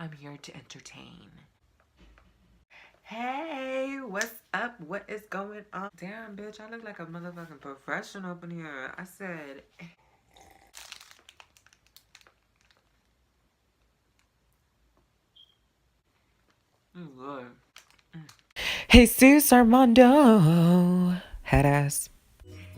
I'm here to entertain. Hey, what's up? What is going on? Damn, bitch, I look like a motherfucking professional up in here. I said... Oh, Lord. Jesusaarmando. Head ass.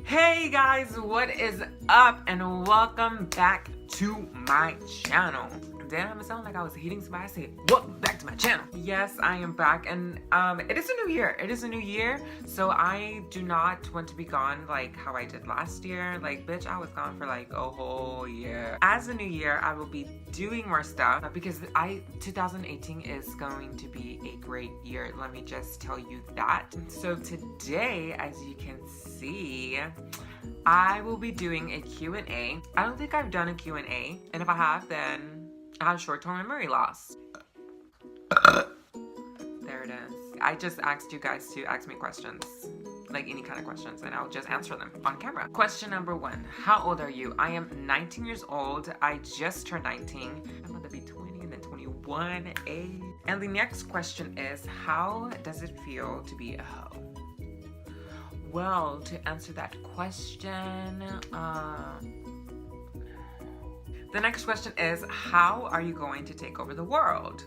Hey guys, what is up? And welcome back to my channel. Damn, it sounded like I was hitting somebody. I said, welcome back to my channel. Yes, I am back, and it is a new year. It is a new year, so I do not want to be gone like how I did last year. Like, bitch, I was gone for like a whole year. As a new year, I will be doing more stuff because 2018 is going to be a great year. Let me just tell you that. So today, as you can see, I will be doing a Q&A. I don't think I've done a Q&A, and if I have, then I have short-term memory loss. There it is. I just asked you guys to ask me questions, like any kind of questions, and I'll just answer them on camera. Question number 1. How old are you? I am 19 years old. I just turned 19. I'm about to be 20 and then 21. And the next question is, how does it feel to be a hoe? Well, to answer that question, the next question is, how are you going to take over the world?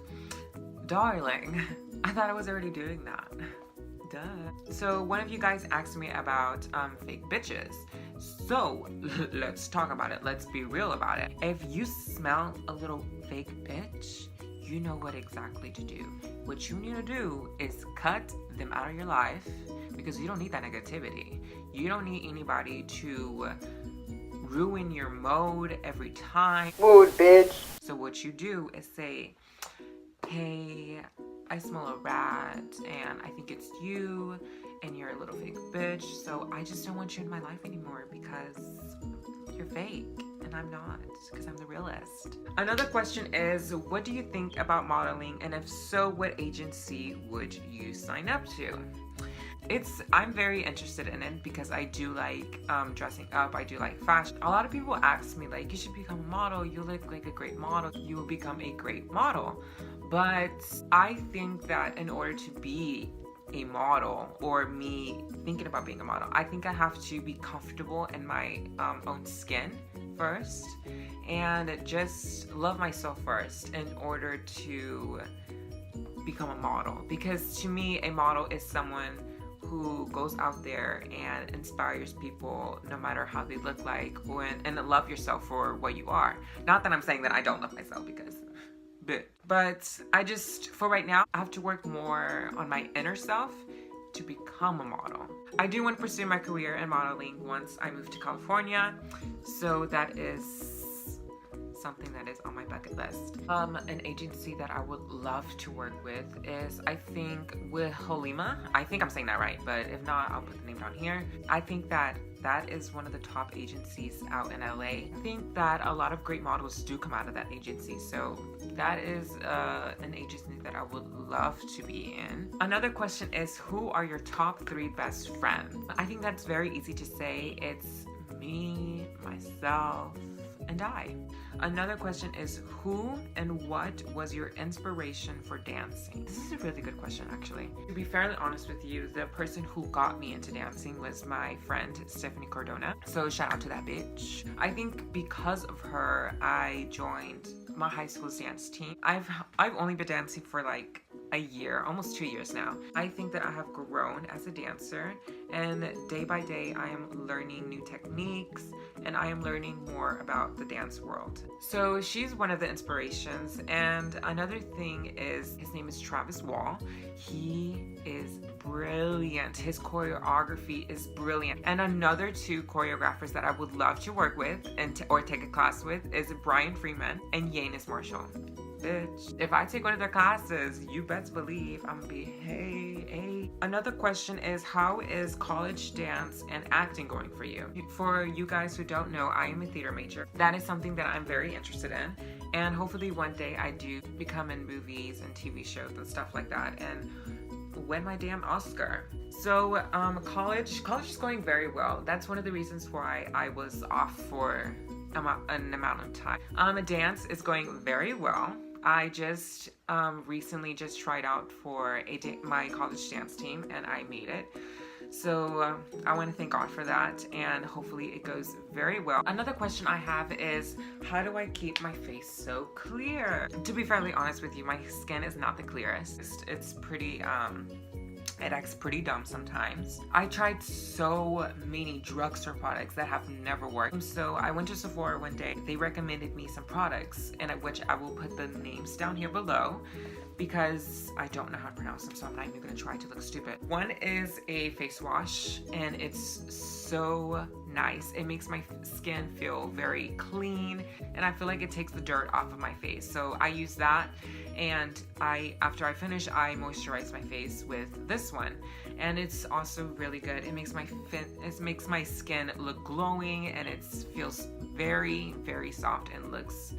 Darling, I thought I was already doing that. Duh. So one of you guys asked me about fake bitches. So let's talk about it. Let's be real about it. If you smell a little fake bitch, you know what exactly to do. What you need to do is cut them out of your life because you don't need that negativity. You don't need anybody to ruin your mode every time. Mood, bitch. So what you do is say, hey, I smell a rat and I think it's you and you're a little fake bitch, so I just don't want you in my life anymore because you're fake and I'm not, because I'm the realist. Another question is, what do you think about modeling, and if so, what agency would you sign up to? I'm very interested in it because I do like dressing up. I do like fashion. A lot of people ask me like, you should become a model. You look like a great model. You will become a great model. But I think that in order to be a model, or me thinking about being a model, I think I have to be comfortable in my own skin first and just love myself first in order to become a model. Because to me, a model is someone who goes out there and inspires people no matter how they look like, and love yourself for what you are. Not that I'm saying that I don't love myself, because but I just, for right now, I have to work more on my inner self to become a model. I do want to pursue my career in modeling once I move to California, so that is something that is on my bucket list. An agency that I would love to work with is, I think, with Holima. I think I'm saying that right, but if not, I'll put the name down here. I think that is one of the top agencies out in LA. I think that a lot of great models do come out of that agency, so that is an agency that I would love to be in. Another question is, who are your top 3 best friends? I think that's very easy to say. It's me, myself, and I. Another question is, who and what was your inspiration for dancing? This is a really good question, actually. To be fairly honest with you, the person who got me into dancing was my friend Stephanie Cardona. So shout out to that bitch. I think because of her, I joined my high school's dance team. I've only been dancing for like a year, almost 2 years now. I think that I have grown as a dancer, and day by day I am learning new techniques and I am learning more about the dance world. So she's one of the inspirations. And another thing is, his name is Travis Wall. He is brilliant. His choreography is brilliant. And another 2 choreographers that I would love to work with or take a class with is Brian Freeman and Yanis Marshall. Bitch, if I take one of their classes, you best believe I'm gonna be hey. Another question is, how is college dance and acting going for you? For you guys who don't know, I am a theater major. That is something that I'm very interested in, and hopefully one day I do become in movies and TV shows and stuff like that and win my damn Oscar. So college is going very well. That's one of the reasons why I was off for an amount of time. Dance is going very well. I just recently just tried out for my college dance team, and I made it. So I want to thank God for that, and hopefully it goes very well. Another question I have is, how do I keep my face so clear? To be fairly honest with you, my skin is not the clearest. It's pretty, it acts pretty dumb sometimes. I tried so many drugstore products that have never worked. So I went to Sephora one day. They recommended me some products, and which I will put the names down here below, because I don't know how to pronounce them, so I'm not even gonna try to look stupid. One is a face wash, and it's so nice. It makes my skin feel very clean, and I feel like it takes the dirt off of my face. So I use that, and after I finish, I moisturize my face with this one, and it's also really good. It makes my skin look glowing, and it feels very, very soft and looks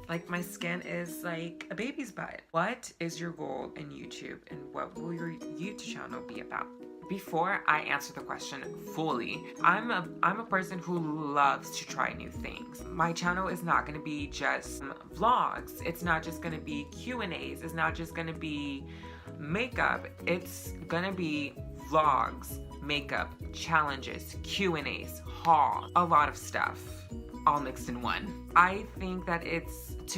like my skin is like a baby's butt. What is your goal in YouTube, and what will your YouTube channel be about? Before I answer the question fully, I'm a person who loves to try new things. My channel is not gonna be just vlogs. It's not just gonna be Q&As. It's not just gonna be makeup. It's gonna be vlogs, makeup, challenges, Q&As, haul, a lot of stuff, all mixed in one. I think that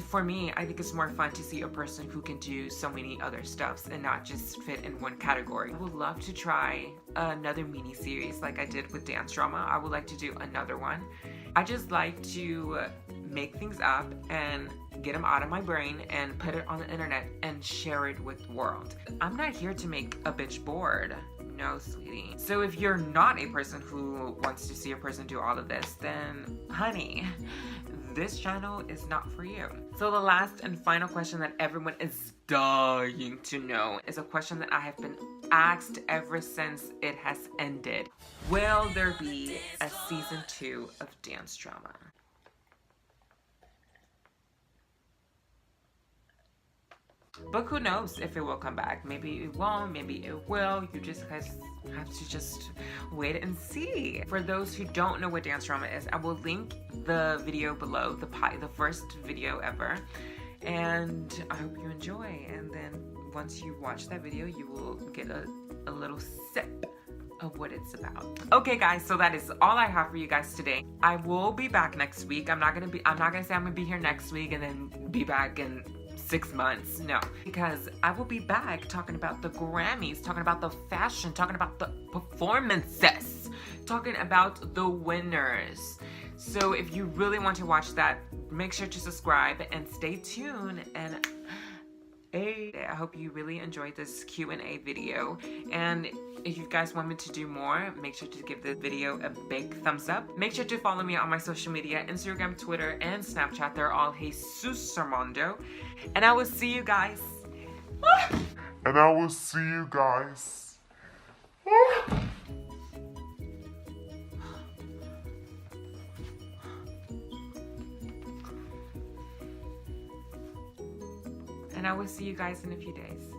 for me, I think it's more fun to see a person who can do so many other stuffs and not just fit in one category. I would love to try another mini series like I did with dance drama. I would like to do another one. I just like to make things up and get them out of my brain and put it on the internet and share it with the world. I'm not here to make a bitch bored. No, sweetie. So if you're not a person who wants to see a person do all of this, then honey, this channel is not for you. So the last and final question that everyone is dying to know is a question that I have been asked ever since it has ended. Will there be a season 2 of dance drama? But who knows if it will come back. Maybe it won't, maybe it will. You just guys have to just wait and see. For those who don't know what dance drama is, I will link the video below, the first video ever. And I hope you enjoy. And then once you watch that video, you will get a little sip of what it's about. Okay guys, so that is all I have for you guys today. I will be back next week. I'm not gonna say I'm gonna be here next week and then be back in 6 months. No, because I will be back talking about the Grammys, talking about the fashion, talking about the performances, talking about the winners. So if you really want to watch that, make sure to subscribe and stay tuned. And I hope you really enjoyed this Q&A video, and if you guys want me to do more, make sure to give the video a big thumbs up. Make sure to follow me on my social media, Instagram, Twitter, and Snapchat. They're all Jesusaarmando. And I will see you guys. And I will see you guys in a few days.